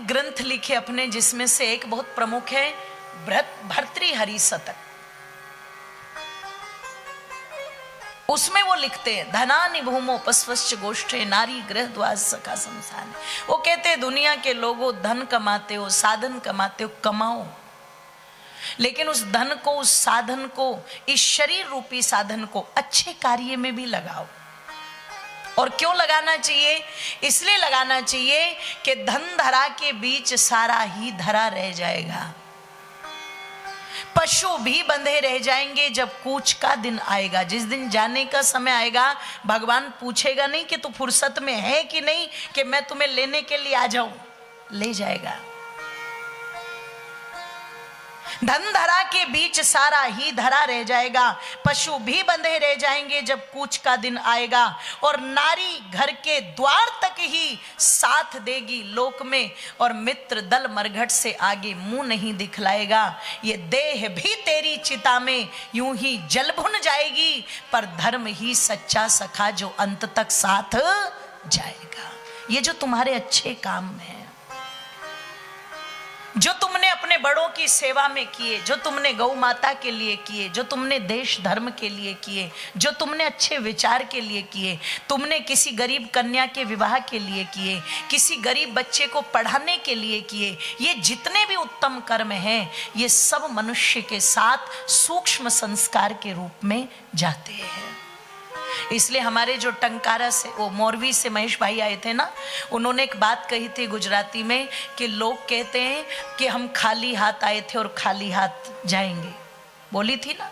ग्रंथ लिखे अपने, जिसमें से एक बहुत प्रमुख है भर्तृहरि शतक। उसमें वो लिखते हैं धनानि भूमोपस्वश्च गोष्ठे नारी गृह द्वार सखा संसार। वो कहते हैं दुनिया के लोगों, धन कमाते हो, साधन कमाते हो, कमाओ, लेकिन उस धन को, उस साधन को, इस शरीर रूपी साधन को अच्छे कार्य में भी लगाओ। और क्यों लगाना चाहिए? इसलिए लगाना चाहिए कि धन धरा के बीच सारा ही धरा रह जाएगा। पशु भी बंधे रह जाएंगे जब कूच का दिन आएगा। जिस दिन जाने का समय आएगा, भगवान पूछेगा नहीं कि तू फुर्सत में है कि नहीं, कि मैं तुम्हें लेने के लिए आ जाऊं, ले जाएगा। धन धरा के बीच सारा ही धरा रह जाएगा, पशु भी बंधे रह जाएंगे जब कूच का दिन आएगा, और नारी घर के द्वार तक ही साथ देगी लोक में, और मित्र दल मरघट से आगे मुंह नहीं दिखलाएगा। ये देह भी तेरी चिता में यूं ही जल भुन जाएगी, पर धर्म ही सच्चा सखा जो अंत तक साथ जाएगा। ये जो तुम्हारे अच्छे काम हैं, जो तुमने अपने बड़ों की सेवा में किए, जो तुमने गौ माता के लिए किए, जो तुमने देश धर्म के लिए किए, जो तुमने अच्छे विचार के लिए किए, तुमने किसी गरीब कन्या के विवाह के लिए किए, किसी गरीब बच्चे को पढ़ाने के लिए किए, ये जितने भी उत्तम कर्म हैं, ये सब मनुष्य के साथ सूक्ष्म संस्कार के रूप में जाते हैं। इसलिए हमारे जो टंकारा से, वो मोरवी से महेश भाई आए थे ना, उन्होंने एक बात कही थी गुजराती में कि लोग कहते हैं कि हम खाली हाथ आए थे और खाली हाथ जाएंगे, बोली थी ना।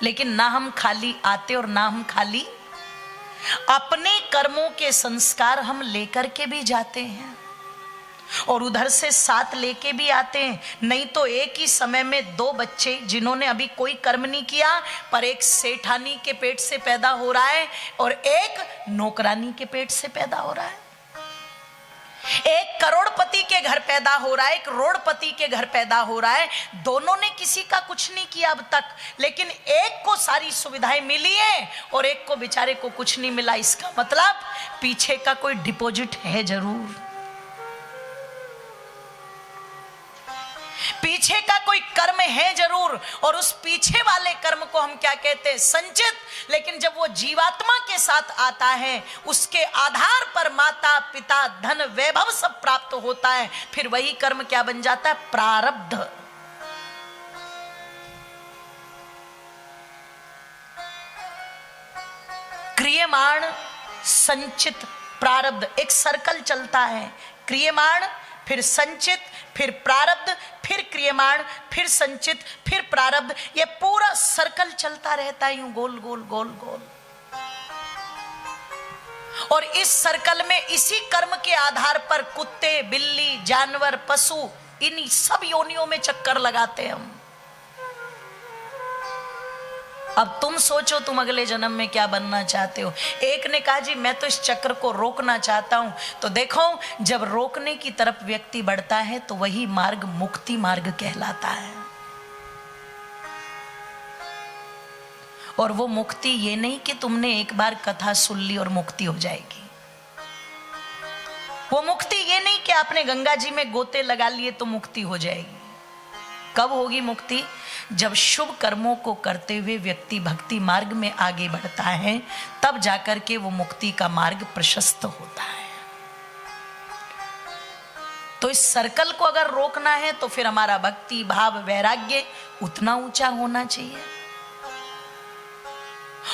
लेकिन ना हम खाली आते और ना हम खाली, अपने कर्मों के संस्कार हम लेकर के भी जाते हैं और उधर से साथ लेके भी आते हैं। नहीं तो एक ही समय में दो बच्चे जिन्होंने अभी कोई कर्म नहीं किया, पर एक सेठानी के पेट से पैदा हो रहा है और एक नौकरानी के पेट से पैदा हो रहा है। एक करोड़पति के घर पैदा हो रहा है, एक रोड़पति के घर पैदा हो रहा है। दोनों ने किसी का कुछ नहीं किया अब तक, लेकिन एक को सारी सुविधाएं मिली है और एक को बेचारे को कुछ नहीं मिला। इसका मतलब पीछे का कोई डिपॉजिट है जरूर, पीछे का कोई कर्म है जरूर। और उस पीछे वाले कर्म को हम क्या कहते हैं? संचित। लेकिन जब वो जीवात्मा के साथ आता है, उसके आधार पर माता पिता धन वैभव सब प्राप्त होता है, फिर वही कर्म क्या बन जाता है? प्रारब्ध। क्रियमाण संचित प्रारब्ध, एक सर्कल चलता है। क्रियमाण, फिर संचित, फिर प्रारब्ध, फिर क्रियमाण, फिर संचित, फिर प्रारब्ध। ये पूरा सर्कल चलता रहता है यूं गोल गोल गोल गोल। और इस सर्कल में इसी कर्म के आधार पर कुत्ते, बिल्ली, जानवर, पशु, इन सब योनियों में चक्कर लगाते हैं हम। अब तुम सोचो तुम अगले जन्म में क्या बनना चाहते हो। एक ने कहा जी मैं तो इस चक्र को रोकना चाहता हूं। तो देखो, जब रोकने की तरफ व्यक्ति बढ़ता है तो वही मार्ग मुक्ति मार्ग कहलाता है। और वो मुक्ति ये नहीं कि तुमने एक बार कथा सुन ली और मुक्ति हो जाएगी। वो मुक्ति ये नहीं कि आपने गंगा जी में गोते लगा लिए तो मुक्ति हो जाएगी। कब होगी मुक्ति? जब शुभ कर्मों को करते हुए व्यक्ति भक्ति मार्ग में आगे बढ़ता है, तब जाकर के वो मुक्ति का मार्ग प्रशस्त होता है। तो इस सर्कल को अगर रोकना है तो फिर हमारा भक्ति भाव वैराग्य उतना ऊंचा होना चाहिए।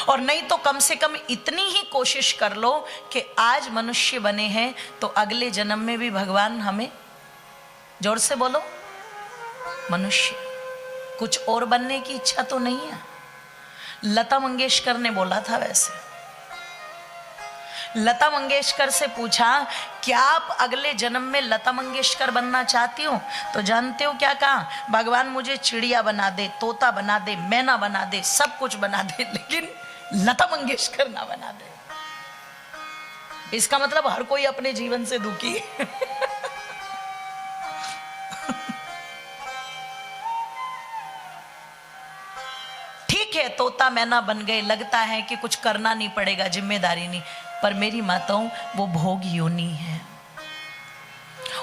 और नहीं तो कम से कम इतनी ही कोशिश कर लो कि आज मनुष्य बने हैं तो अगले जन्म में भी भगवान हमें, जोर से बोलो, मनुष्य। कुछ और बनने की इच्छा तो नहीं है। लता मंगेशकर ने बोला था, वैसे लता मंगेशकर से पूछा क्या आप अगले जन्म में लता मंगेशकर बनना चाहती हो? तो जानते हो क्या कहा? भगवान मुझे चिड़िया बना दे, तोता बना दे, मैना बना दे, सब कुछ बना दे, लेकिन लता मंगेशकर ना बना दे। इसका मतलब हर कोई अपने जीवन से दुखी है। ठीक है, तोता मैना बन गए, लगता है कि कुछ करना नहीं पड़ेगा, जिम्मेदारी नहीं। पर मेरी माताओं वो भोग योनि है,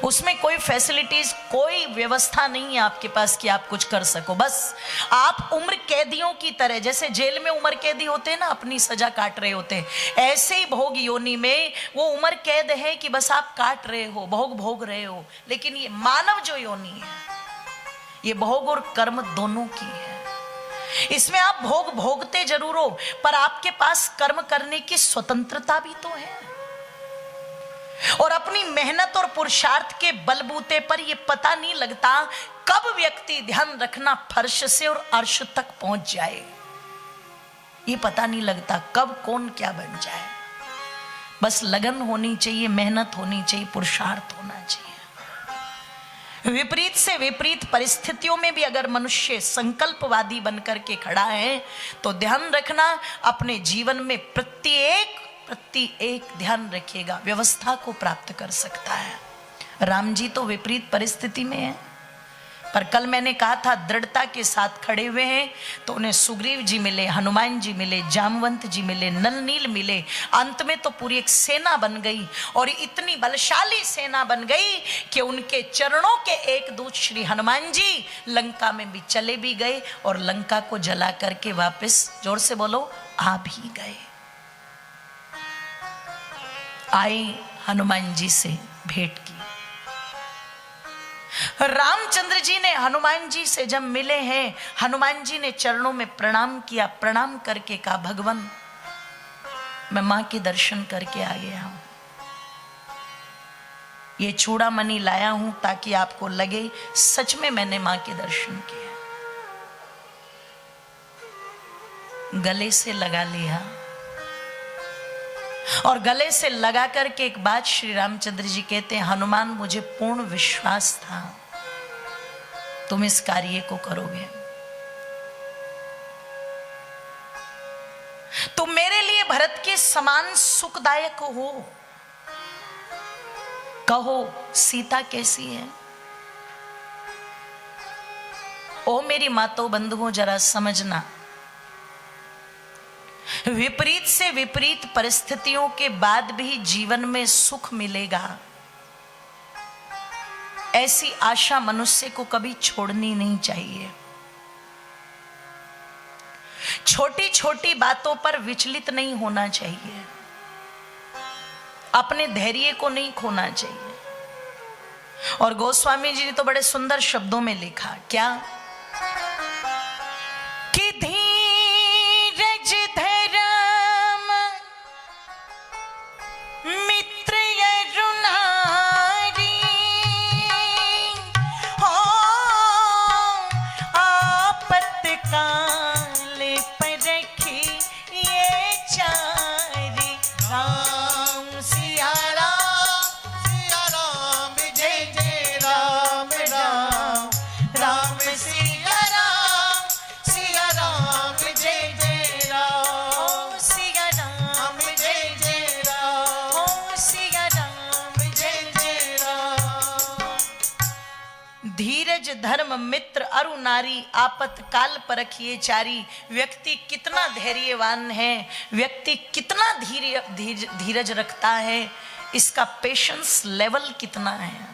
उसमें कोई फैसिलिटीज, कोई व्यवस्था नहीं है आपके पास कि आप कुछ कर सको। बस आप उम्र कैदियों की तरह, जैसे जेल में उम्र कैदी होते हैं ना, अपनी सजा काट रहे होते हैं, ऐसे ही भोग योनि में वो उम्र कैद है कि बस आप काट रहे हो, भोग भोग रहे हो। लेकिन ये मानव जो योनि है, ये भोग और कर्म दोनों की है। इसमें आप भोग भोगते जरूर हो, पर आपके पास कर्म करने की स्वतंत्रता भी तो है। और अपनी मेहनत और पुरुषार्थ के बलबूते पर यह पता नहीं लगता कब व्यक्ति, ध्यान रखना, फर्श से और अर्श तक पहुंच जाए। ये पता नहीं लगता कब कौन क्या बन जाए। बस लगन होनी चाहिए, मेहनत होनी चाहिए, पुरुषार्थ होना चाहिए। विपरीत से विपरीत परिस्थितियों में भी अगर मनुष्य संकल्पवादी बनकर के खड़ा है तो ध्यान रखना, अपने जीवन में प्रत्येक ध्यान रखिएगा, व्यवस्था को प्राप्त कर सकता है। राम जी तो विपरीत परिस्थिति में है, पर कल मैंने कहा था दृढ़ता के साथ खड़े हुए हैं तो उन्हें सुग्रीव जी मिले, हनुमान जी मिले, जामवंत जी मिले, नल नील मिले। अंत में तो पूरी एक सेना बन गई, और इतनी बलशाली सेना बन गई कि उनके चरणों के एक दूत श्री हनुमान जी लंका में भी चले भी गए और लंका को जला करके वापस, जोर से बोलो, आ भी गए। आए, हनुमान जी से भेंट की। रामचंद्र जी ने हनुमान जी से जब मिले हैं, हनुमान जी ने चरणों में प्रणाम किया। प्रणाम करके कहा, भगवान मैं मां के दर्शन करके आ गया हूं, ये चूड़ामणि लाया हूं ताकि आपको लगे सच में मैंने मां के दर्शन किए। गले से लगा लिया, और गले से लगा करके एक बात श्री रामचंद्र जी कहते हैं, हनुमान मुझे पूर्ण विश्वास था तुम इस कार्य को करोगे, तुम मेरे लिए भरत के समान सुखदायक हो। कहो सीता कैसी है? ओ मेरी मातो बंधुओं, जरा समझना, विपरीत से विपरीत परिस्थितियों के बाद भी जीवन में सुख मिलेगा, ऐसी आशा मनुष्य को कभी छोड़नी नहीं चाहिए। छोटी छोटी बातों पर विचलित नहीं होना चाहिए, अपने धैर्य को नहीं खोना चाहिए। और गोस्वामी जी ने तो बड़े सुंदर शब्दों में लिखा, क्या कि धीरज धर्म मित्र अरुणारी, हो आपत्काल पर रखी ये चारी। राम सिया राम जय जय राम राम, राम सिया राम जय जय राम, सिया राम जय जय राम, सिया राम जय जय राम। धीरज धर्म मित्र अरु नारी, आपतकाल परखिए चारी। व्यक्ति कितना धैर्यवान है, व्यक्ति कितना धीरज रखता है, इसका पेशेंस लेवल कितना है।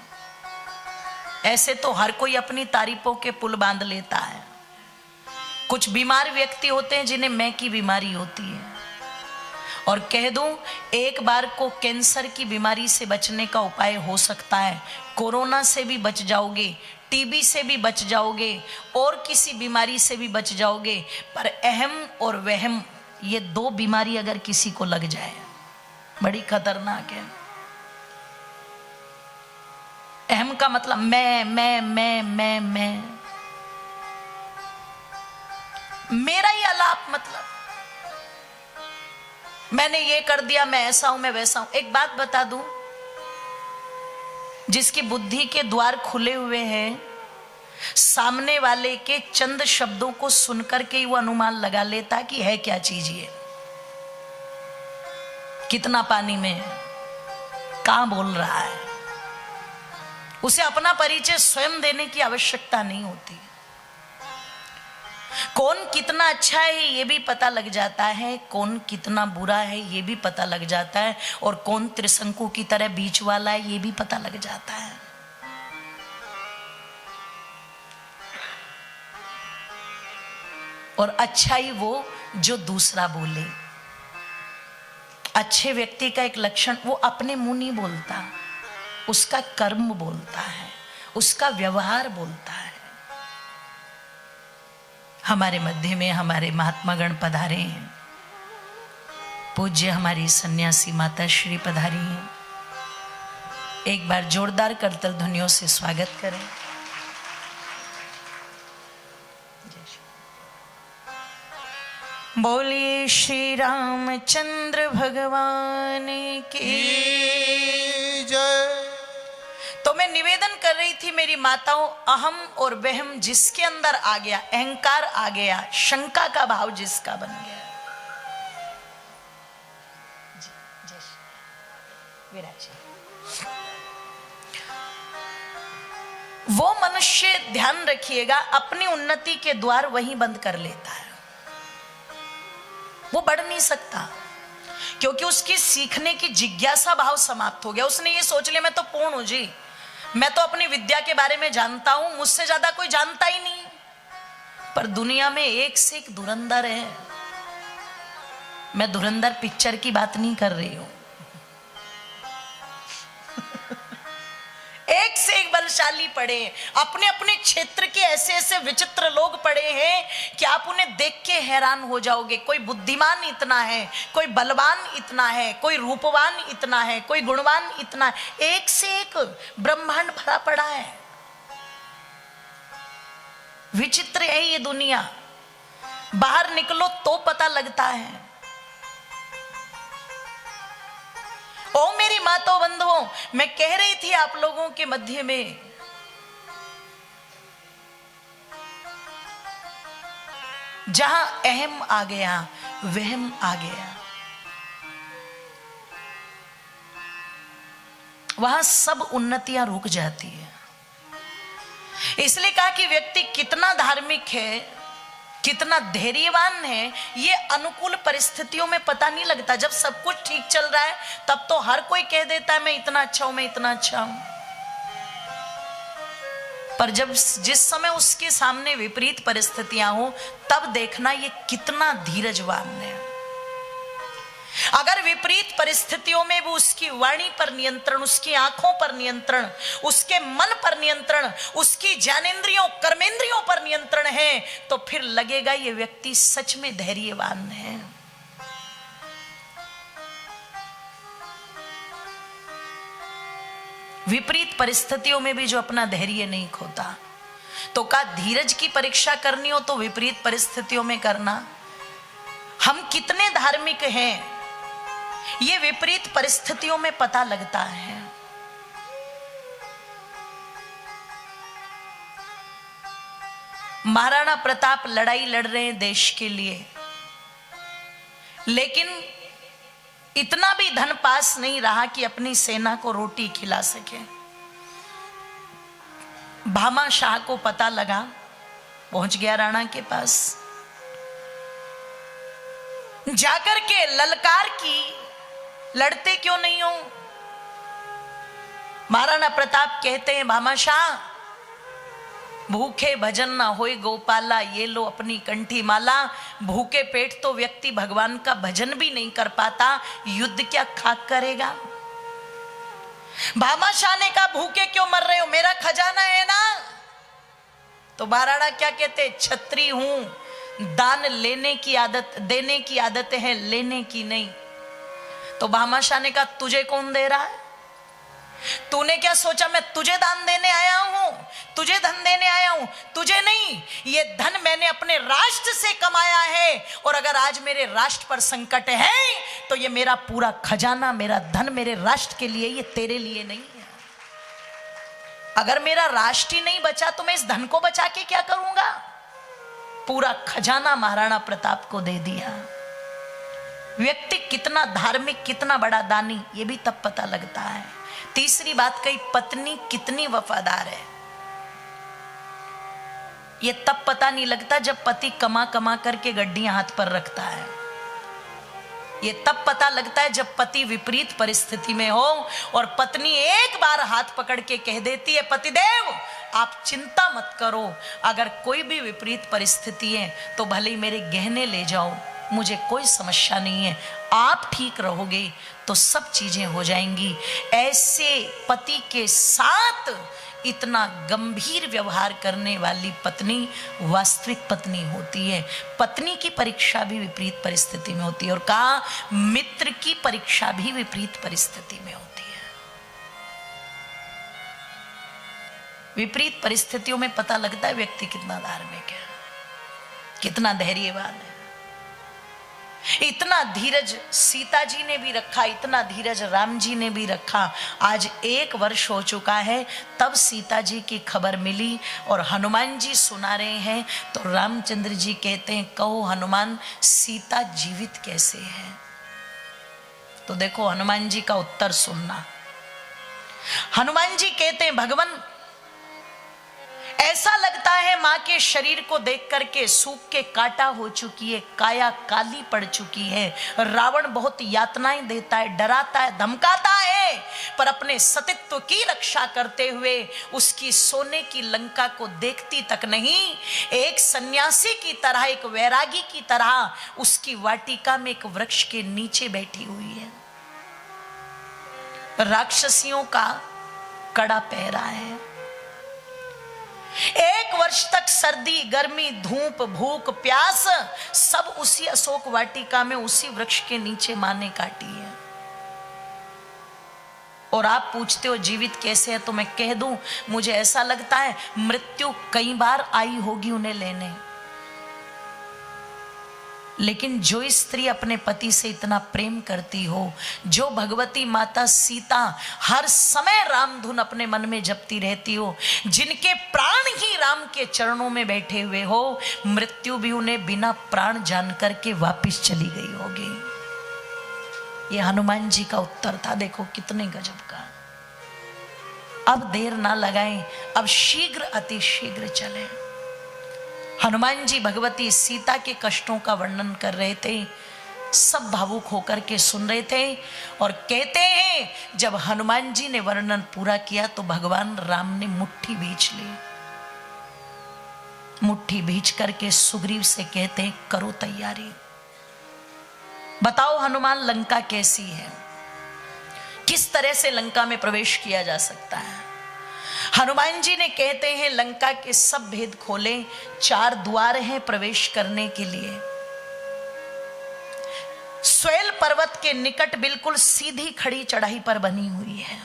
ऐसे तो हर कोई अपनी तारीफों के पुल बांध लेता है। कुछ बीमार व्यक्ति होते हैं जिन्हें मैं की बीमारी होती है, और कह दूं एक बार को कैंसर की बीमारी से बचने का उपाय हो सकता है, कोरोना से भी बच जाओगे, टीबी से भी बच जाओगे, और किसी बीमारी से भी बच जाओगे। पर अहम और वहम, ये दो बीमारी अगर किसी को लग जाए बड़ी खतरनाक है। अहम का मतलब मैं, मेरा ही अलाप, मतलब मैंने ये कर दिया, मैं ऐसा हूं, मैं वैसा हूं। एक बात बता दूं, जिसकी बुद्धि के द्वार खुले हुए हैं, सामने वाले के चंद शब्दों को सुनकर के ही वो अनुमान लगा लेता कि है क्या चीज ये, कितना पानी में है, कहां बोल रहा है। उसे अपना परिचय स्वयं देने की आवश्यकता नहीं होती। कौन कितना अच्छा है ये भी पता लग जाता है, कौन कितना बुरा है ये भी पता लग जाता है, और कौन त्रिशंकु की तरह बीच वाला है ये भी पता लग जाता है। और अच्छा ही वो जो दूसरा बोले। अच्छे व्यक्ति का एक लक्षण, वो अपने मुंह नहीं बोलता, उसका कर्म बोलता है, उसका व्यवहार बोलता है। हमारे मध्य में हमारे महात्मा गण पधारे हैं, पूज्य हमारी सन्यासी माता श्री पधारी हैं। एक बार जोरदार करतल ध्वनियों से स्वागत करें। बोलिए श्री रामचंद्र भगवान की जय। तो मैं निवेदन कर रही थी मेरी माताओं, अहम और वहम जिसके अंदर आ गया, अहंकार आ गया, शंका का भाव जिसका बन गया, वो मनुष्य ध्यान रखिएगा अपनी उन्नति के द्वार वहीं बंद कर लेता है। वो बढ़ नहीं सकता, क्योंकि उसकी सीखने की जिज्ञासा भाव समाप्त हो गया। उसने ये सोच लिया मैं तो पूर्ण हूं जी, मैं तो अपनी विद्या के बारे में जानता हूं, मुझसे ज्यादा कोई जानता ही नहीं। पर दुनिया में एक से एक धुरंधर है। मैं धुरंधर पिक्चर की बात नहीं कर रही हूं। एक से एक बलशाली पड़े हैं, अपने अपने क्षेत्र के ऐसे ऐसे विचित्र लोग पड़े हैं कि आप उन्हें देख के हैरान हो जाओगे। कोई बुद्धिमान इतना है, कोई बलवान इतना है, कोई रूपवान इतना है, कोई गुणवान इतना है। एक से एक ब्रह्मांड भरा पड़ा है। विचित्र है ये दुनिया, बाहर निकलो तो पता लगता है। ओ मेरी माताओं बंधुओं, मैं कह रही थी आप लोगों के मध्य में, जहां अहम आ गया, वहम आ गया, वहां सब उन्नतियां रुक जाती है। इसलिए कहा कि व्यक्ति कितना धार्मिक है, कितना धैर्यवान है, ये अनुकूल परिस्थितियों में पता नहीं लगता। जब सब कुछ ठीक चल रहा है तब तो हर कोई कह देता है मैं इतना अच्छा हूं, मैं इतना अच्छा हूं। पर जब जिस समय उसके सामने विपरीत परिस्थितियां हो, तब देखना ये कितना धीरजवान है। अगर विपरीत परिस्थितियों में वो उसकी वाणी पर नियंत्रण, उसकी आंखों पर नियंत्रण, उसके मन पर नियंत्रण, उसकी ज्ञानेंद्रियों कर्मेंद्रियों पर नियंत्रण है, तो फिर लगेगा ये व्यक्ति सच में धैर्यवान है। विपरीत परिस्थितियों में भी जो अपना धैर्य नहीं खोता, तो का धीरज की परीक्षा करनी हो तो विपरीत परिस्थितियों में करना। हम कितने धार्मिक हैं ये विपरीत परिस्थितियों में पता लगता है। महाराणा प्रताप लड़ाई लड़ रहे हैं देश के लिए, लेकिन इतना भी धन पास नहीं रहा कि अपनी सेना को रोटी खिला सके। भामा शाह को पता लगा, पहुंच गया राणा के पास, जाकर के ललकार की लड़ते क्यों नहीं हो। महाराणा प्रताप कहते हैं भामा शाह, भूखे भजन ना होए गोपाला, ये लो अपनी कंठी माला। भूखे पेट तो व्यक्ति भगवान का भजन भी नहीं कर पाता, युद्ध क्या खाक करेगा। भामा शाह ने कहा भूखे क्यों मर रहे हो, मेरा खजाना है ना। तो महाराणा क्या कहते, छत्री हूं, दान लेने की आदत, देने की आदत है, लेने की नहीं। तो भामा शाह ने कहा तुझे कौन दे रहा है, तूने क्या सोचा मैं तुझे दान देने आया हूं, तुझे धन देने आया हूं? तुझे नहीं, ये धन मैंने अपने राष्ट्र से कमाया है, और अगर आज मेरे राष्ट्र पर संकट है तो ये मेरा पूरा खजाना, मेरा धन मेरे राष्ट्र के लिए, ये तेरे लिए नहीं है। अगर मेरा राष्ट्र ही नहीं बचा तो मैं इस धन को बचा के क्या करूंगा। पूरा खजाना महाराणा प्रताप को दे दिया। व्यक्ति कितना धार्मिक, कितना बड़ा दानी, ये भी तब पता लगता है। तीसरी बात कही, पत्नी कितनी वफादार है, ये तब पता नहीं लगता जब पति कमा कमा करके गड्डियां हाथ पर रखता है। ये तब पता लगता है जब पति विपरीत परिस्थिति में हो और पत्नी एक बार हाथ पकड़ के कह देती है, पतिदेव आप चिंता मत करो, अगर कोई भी विपरीत परिस्थिति है तो भले ही मेरे गहने ले जाओ, मुझे कोई समस्या नहीं है, आप ठीक रहोगे तो सब चीजें हो जाएंगी। ऐसे पति के साथ इतना गंभीर व्यवहार करने वाली पत्नी वास्तविक पत्नी होती है। पत्नी की परीक्षा भी विपरीत परिस्थिति में होती है, और कहा मित्र की परीक्षा भी विपरीत परिस्थिति में होती है। विपरीत परिस्थितियों में पता लगता है व्यक्ति कितना धार्मिक है, कितना धैर्यवान है। इतना धीरज सीता जी ने भी रखा, इतना धीरज राम जी ने भी रखा। आज 1 वर्ष हो चुका है, तब सीता जी की खबर मिली और हनुमान जी सुना रहे हैं तो रामचंद्र जी कहते हैं, कहो हनुमान सीता जीवित कैसे है? तो देखो हनुमान जी का उत्तर सुनना। हनुमान जी कहते हैं, भगवान ऐसा लगता है मां के शरीर को देख करके सूख के काटा हो चुकी है, काया काली पड़ चुकी है। रावण बहुत यातनाएं देता है, डराता है, धमकाता है, पर अपने सतीत्व की रक्षा करते हुए उसकी सोने की लंका को देखती तक नहीं। एक सन्यासी की तरह, एक वैरागी की तरह उसकी वाटिका में एक वृक्ष के नीचे बैठी हुई है। राक्षसियों का कड़ा पहरा है। 1 वर्ष तक सर्दी गर्मी धूप भूख प्यास सब उसी अशोक वाटिका में, उसी वृक्ष के नीचे मां ने काटी है। और आप पूछते हो जीवित कैसे है, तो मैं कह दूं, मुझे ऐसा लगता है मृत्यु कई बार आई होगी उन्हें लेने, लेकिन जो स्त्री अपने पति से इतना प्रेम करती हो, जो भगवती माता सीता हर समय राम धुन अपने मन में जपती रहती हो, जिनके प्राण ही राम के चरणों में बैठे हुए हो, मृत्यु भी उन्हें बिना प्राण जान करके वापिस चली गई होगी। ये हनुमान जी का उत्तर था। देखो कितने गजब का। अब देर ना लगाएं, अब शीघ्र अति शीघ्र चलें। हनुमान जी भगवती सीता के कष्टों का वर्णन कर रहे थे, सब भावुक होकर के सुन रहे थे। और कहते हैं जब हनुमान जी ने वर्णन पूरा किया तो भगवान राम ने मुट्ठी भींच ली। मुट्ठी भींच करके सुग्रीव से कहते हैं, करो तैयारी, बताओ हनुमान लंका कैसी है, किस तरह से लंका में प्रवेश किया जा सकता है। हनुमान जी ने कहते हैं, लंका के सब भेद खोले, 4 द्वार हैं प्रवेश करने के लिए। स्वेल पर्वत के निकट बिल्कुल सीधी खड़ी चढ़ाई पर बनी हुई है।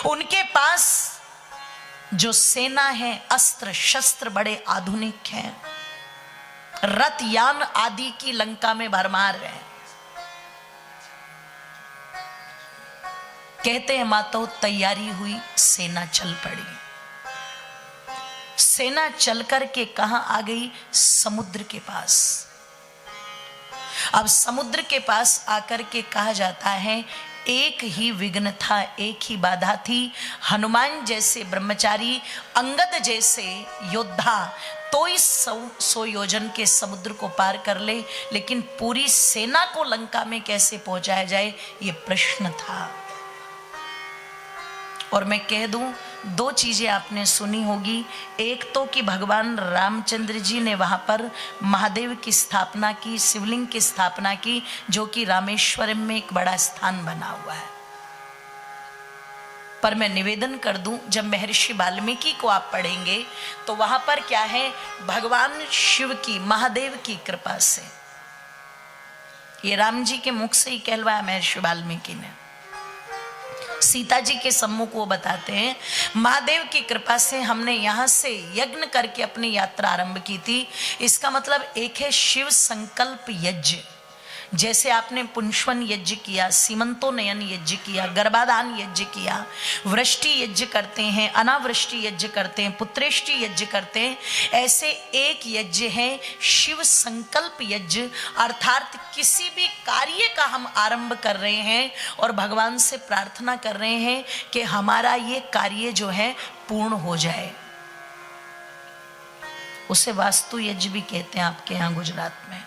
उनके पास जो सेना है, अस्त्र शस्त्र बड़े आधुनिक हैं, रथ यान आदि की लंका में भरमार है। कहते हैं मातो तैयारी हुई, सेना चल पड़ी। सेना चल करके कहां आ गई? समुद्र के पास। अब समुद्र के पास आकर के कहा जाता है, एक ही विघ्न था, एक ही बाधा थी। हनुमान जैसे ब्रह्मचारी, अंगद जैसे योद्धा तो इस 100 योजन के समुद्र को पार कर ले, लेकिन पूरी सेना को लंका में कैसे पहुंचाया जाए, ये प्रश्न था। और मैं कह दूं, 2 चीजें आपने सुनी होगी। एक तो कि भगवान रामचंद्र जी ने वहां पर महादेव की स्थापना की, शिवलिंग की स्थापना की, जो कि रामेश्वरम में एक बड़ा स्थान बना हुआ है। पर मैं निवेदन कर दूं, जब महर्षि वाल्मीकि को आप पढ़ेंगे तो वहां पर क्या है, भगवान शिव की, महादेव की कृपा से, ये राम जी के मुख से ही कहलवाया महर्षि वाल्मीकि ने, सीता जी के सम्मुख वो बताते हैं, महादेव की कृपा से हमने यहाँ से यज्ञ करके अपनी यात्रा आरंभ की थी। इसका मतलब एक है शिव संकल्प यज्ञ, जैसे आपने पुंष्वन यज्ञ किया, सीमंतोनयन यज्ञ किया, गर्भाधान यज्ञ किया, वृष्टि यज्ञ करते हैं, अनावृष्टि यज्ञ करते हैं, पुत्रेष्टि यज्ञ करते हैं, ऐसे एक यज्ञ है शिव संकल्प यज्ञ। अर्थात किसी भी कार्य का हम आरंभ कर रहे हैं और भगवान से प्रार्थना कर रहे हैं कि हमारा ये कार्य जो है पूर्ण हो जाए। उसे वास्तु यज्ञ भी कहते हैं आपके यहां गुजरात में।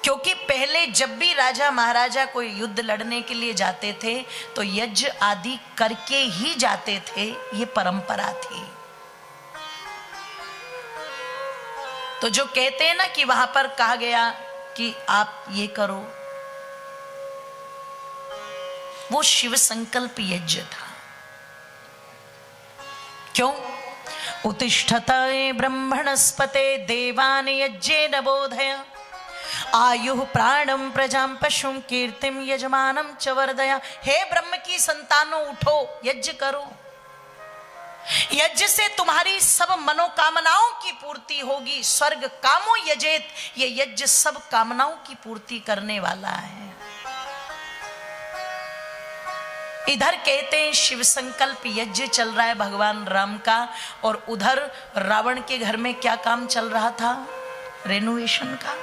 क्योंकि पहले जब भी राजा महाराजा कोई युद्ध लड़ने के लिए जाते थे तो यज्ञ आदि करके ही जाते थे, ये परंपरा थी। तो जो कहते हैं ना कि वहां पर कहा गया कि आप ये करो, वो शिव संकल्प यज्ञ था। क्यों? उत्तिष्ठते ब्रह्मणस्पते देवान यज्ञेन बोधय आयुः प्राणम प्रजाम पशुम कीर्तिम यजमानम च वर्धय। हे ब्रह्म की संतानों, उठो, यज्ञ करो। यज्ञ से तुम्हारी सब मनोकामनाओं की पूर्ति होगी। स्वर्ग कामो यजेत, ये यज्ञ सब कामनाओं की पूर्ति करने वाला है। इधर कहते हैं शिव संकल्प यज्ञ चल रहा है भगवान राम का, और उधर रावण के घर में क्या काम चल रहा था? रेनोवेशन का।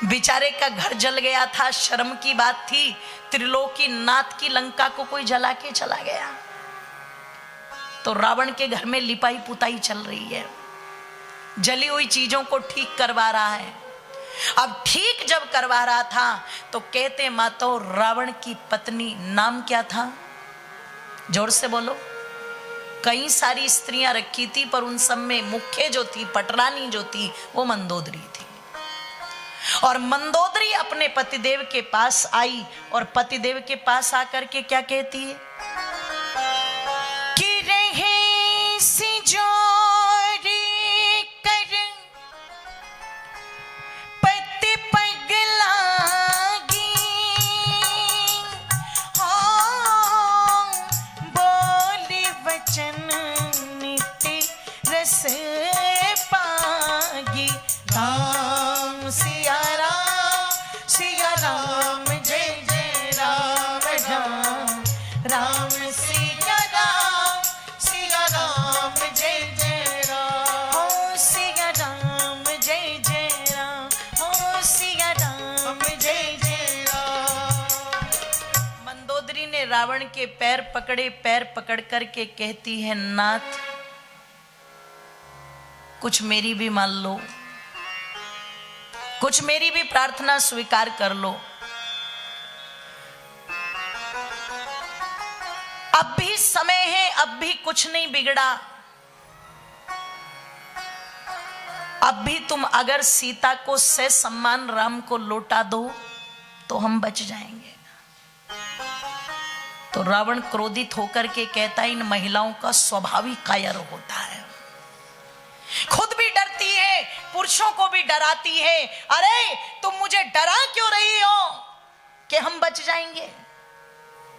बेचारे का घर जल गया था, शर्म की बात थी। त्रिलोकी नाथ की लंका को कोई जला के चला गया, तो रावण के घर में लिपाई पुताई चल रही है, जली हुई चीजों को ठीक करवा रहा है। अब ठीक जब करवा रहा था तो कहते मातो रावण की पत्नी, नाम क्या था? जोर से बोलो। कई सारी स्त्रियां रखी थी, पर उन सब में मुख्य जो थी, पटरानी जो थी, वो मंदोदरी थी। और मंदोदरी अपने पतिदेव के पास आई, और पतिदेव के पास आकर के क्या कहती है कि रहे सी जोरी कर पति पगलागी, बोली वचन नीति रस पागी। राम सिया राम जय जय राम राम, राम सिया राम जय जय राम, हो सिया राम जय जय राम, हो सिया राम जय जय राम। मंदोदरी ने रावण के पैर पकड़े, पैर पकड़ करके कहती है, नाथ कुछ मेरी भी मान लो, कुछ मेरी भी प्रार्थना स्वीकार कर लो। अब भी समय है, अब भी कुछ नहीं बिगड़ा। अब भी तुम अगर सीता को से सम्मान राम को लौटा दो तो हम बच जाएंगे। तो रावण क्रोधित होकर के कहता है, इन महिलाओं का स्वभाव ही कायर होता है, खुद भी डरती है, पुरुषों को भी डराती है। अरे तुम मुझे डरा क्यों रही हो कि हम बच जाएंगे?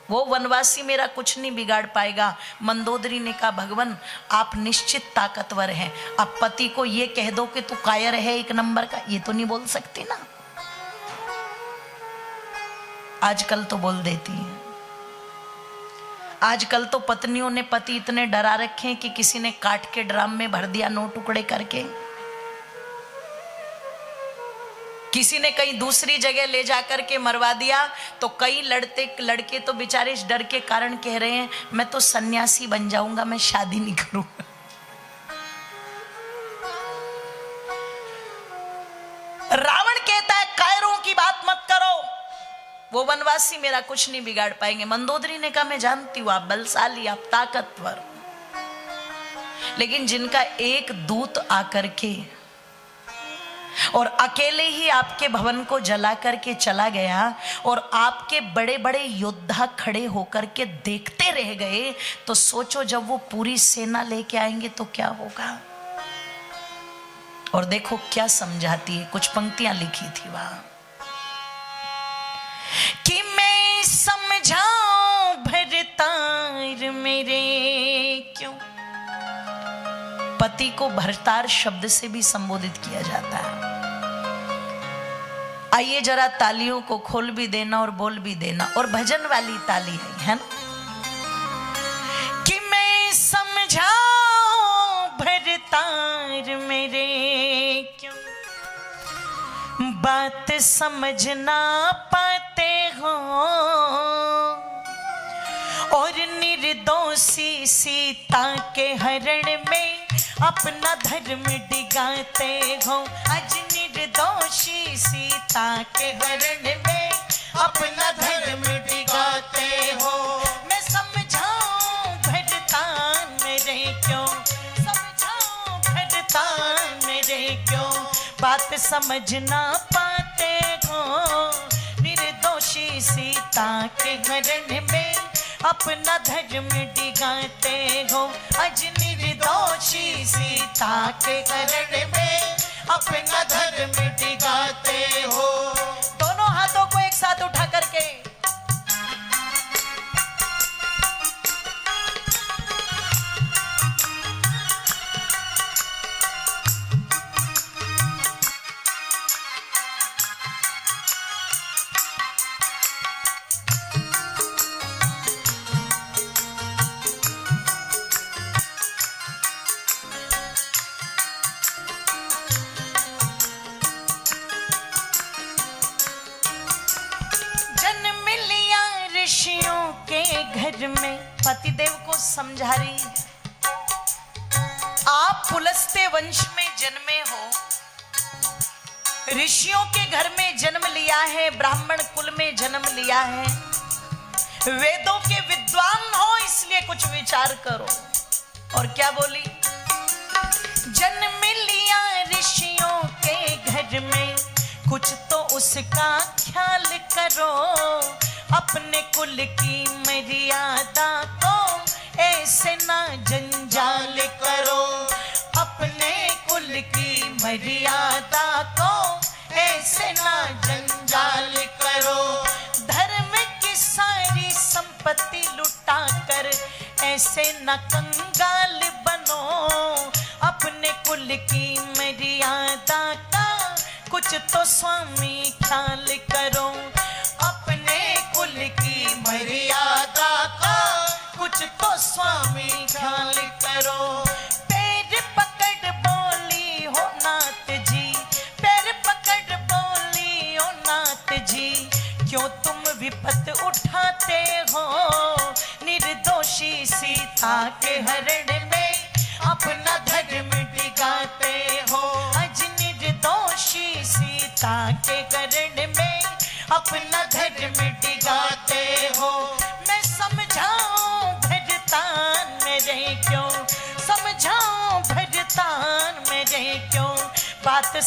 वो वनवासी मेरा कुछ नहीं बिगाड़ पाएगा। मंदोदरी ने कहा, भगवान आप निश्चित ताकतवर हैं, अब पति को ये कह दो कि तू कायर है एक नंबर का, ये तो नहीं बोल सकती ना। आजकल तो बोल देती है। आजकल तो पत्नियों ने पति इतने डरा रखे हैं कि किसी ने काट के ड्राम में भर दिया 9 टुकड़े करके, किसी ने कहीं दूसरी जगह ले जाकर के मरवा दिया, तो कई लड़के तो बेचारे इस डर के कारण कह रहे हैं, मैं तो सन्यासी बन जाऊंगा, मैं शादी नहीं करूंगा। रावण कहता है, कायरों की बात मत करो, वो वनवासी मेरा कुछ नहीं बिगाड़ पाएंगे। मंदोदरी ने कहा, मैं जानती हूं आप बलशाली, आप ताकतवर, लेकिन जिनका एक दूत आकर के और अकेले ही आपके भवन को जला करके चला गया और आपके बड़े बड़े योद्धा खड़े होकर के देखते रह गए, तो सोचो जब वो पूरी सेना लेके आएंगे तो क्या होगा। और देखो क्या समझाती है, कुछ पंक्तियां लिखी थी वहां कि मैं समझाऊं भरतार मेरे क्यों। पति को भरतार शब्द से भी संबोधित किया जाता है। आइए जरा तालियों को खोल भी देना और बोल भी देना, और भजन वाली ताली है ना, कि मैं समझाऊं भरतार मेरे क्यों, बात समझ ना पाते हो, और निर्दोषी सीता के हरण में अपना धर्म डिगाते हो। आज निर्दोषी सीता के हरण में अपना धर्म डिगाते हो। मैं समझाऊं भरतान मेरे क्यों, समझाऊं भरतान मेरे क्यों, बात समझ ना पाते हो। निर्दोषी सीता के हरण में अपना धर्म डिगाते हो। आज निर्दोषी सीता के हरण में अपना धर्म डिगाते हो। दोनों हाथों को एक साथ उठा करके घर में पतिदेव को समझा रही है, आप पुलस्त्य वंश में जन्मे हो, ऋषियों के घर में जन्म लिया है, ब्राह्मण कुल में जन्म लिया है, वेदों के विद्वान हो, इसलिए कुछ विचार करो। और क्या बोली? जन्म लिया ऋषियों के घर में, कुछ तो उसका ख्याल करो। अपने कुल की मर्यादा को ऐसे ना जंजाल करो। अपने कुल की मर्यादा को ऐसे ना जंजाल करो। धर्म की सारी संपत्ति लुटा कर ऐसे न कंगाल बनो। अपने कुल की मर्यादा का कुछ तो स्वामी ख्याल करो। अपने कुल की मर्यादा का कुछ तो स्वामी ख्याल करो। पैर पकड़ बोली हो नाथ जी, पैर पकड़ बोली हो नाथ जी, क्यों तुम विपत उठाते हो। निर्दोषी सीता के हरण में अपना धर्म डिगाते हो। आज निर्दोषी सीता के हरण में अपना धर्म डिगाते हो। मैं समझाऊं भरतान मेरे क्यों, समझाऊं भरतान मेरे क्यों, बात